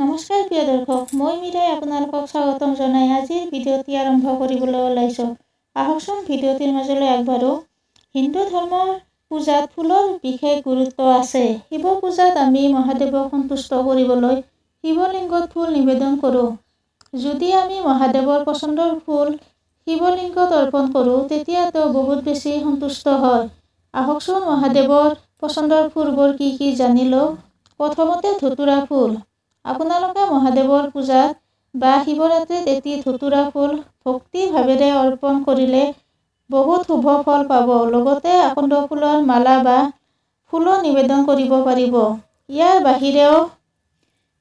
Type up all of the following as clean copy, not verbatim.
নমস্কাৰ প্ৰিয় দৰ্শক, মই মীৰাই আপোনালোকক স্বাগতম জনাই আজিৰ ভিডিঅ'টি আৰম্ভ কৰিবলৈ ওলাইছোঁ। আহকচোন ভিডিঅ'টিৰ মাজলৈ আগবাঢ়ো। হিন্দু ধৰ্মৰ পূজাত ফুলৰ বিশেষ গুৰুত্ব আছে। শিৱ পূজাত আমি মহাদেৱক সন্তুষ্ট কৰিবলৈ শিৱলিংগত ফুল নিবেদন কৰোঁ। যদি আমি মহাদেৱৰ পচন্দৰ ফুল শিৱলিংগত অৰ্পণ কৰোঁ, তেতিয়া তেওঁ বহুত বেছি সন্তুষ্ট হয়। আহকচোন মহাদেৱৰ পচন্দৰ ফুলবোৰ কি জানি লওঁ। প্ৰথমতে ধতুৰা ফুল। আপোনালোকে মহাদেৱৰ পূজাত বা শিৱৰাত্ৰিত এটি ধতুৰা ফুল ভক্তি ভাৱেৰে অৰ্পণ কৰিলে বহুত শুভ ফল পাব। লগতে আকন্দ ফুলৰ মালা বা ফুলো নিবেদন কৰিব পাৰিব। ইয়াৰ বাহিৰেও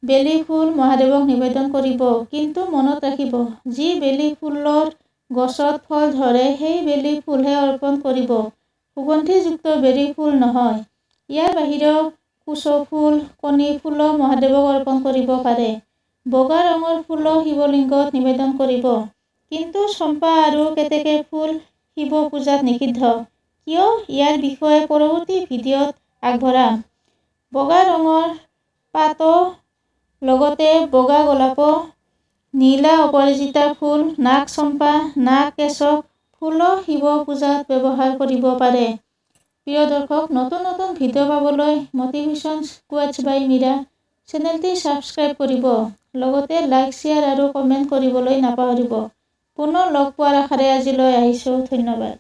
বেলি ফুল মহাদেৱক নিবেদন কৰিব। কিন্তু মনত ৰাখিব, যি বেলি ফুলৰ গছত ফল ধৰে সেই বেলি ফুলহে অৰ্পণ কৰিব, সুগন্ধিযুক্ত বেলি ফুল নহয়। ইয়াৰ বাহিৰেও কুশ ফুল, কণী ফুলো মহাদেৱক অৰ্পণ কৰিব পাৰে। বগা ৰঙৰ ফুলো শিৱলিংগত নিবেদন কৰিব। কিন্তু চম্পা আৰু কেতেকী ফুল শিৱ পূজাত নিষিদ্ধ। কিয়? ইয়াৰ বিষয়ে পৰৱৰ্তী ভিডিঅ'ত আগবঢ়াম। বগা ৰঙৰ পাতো, লগতে বগা গোলাপ, নীলা অপৰাজিতা ফুল, নাগ চম্পা, নাগ কেশৰ ফুলো শিৱ পূজাত ব্যৱহাৰ কৰিব পাৰে। প্ৰিয় দৰ্শক, নতুন ভিডিঅ' পাবলৈ মটিভেশ্যন কোৱাটছ বাই মীৰা চেনেলটি ছাবস্ক্ৰাইব কৰিব। লগতে লাইক, শ্বেয়াৰ আৰু কমেণ্ট কৰিবলৈ নাপাহৰিব। পুনৰ লগ পোৱাৰ আশাৰে আজিলৈ আহিছোঁ। ধন্যবাদ।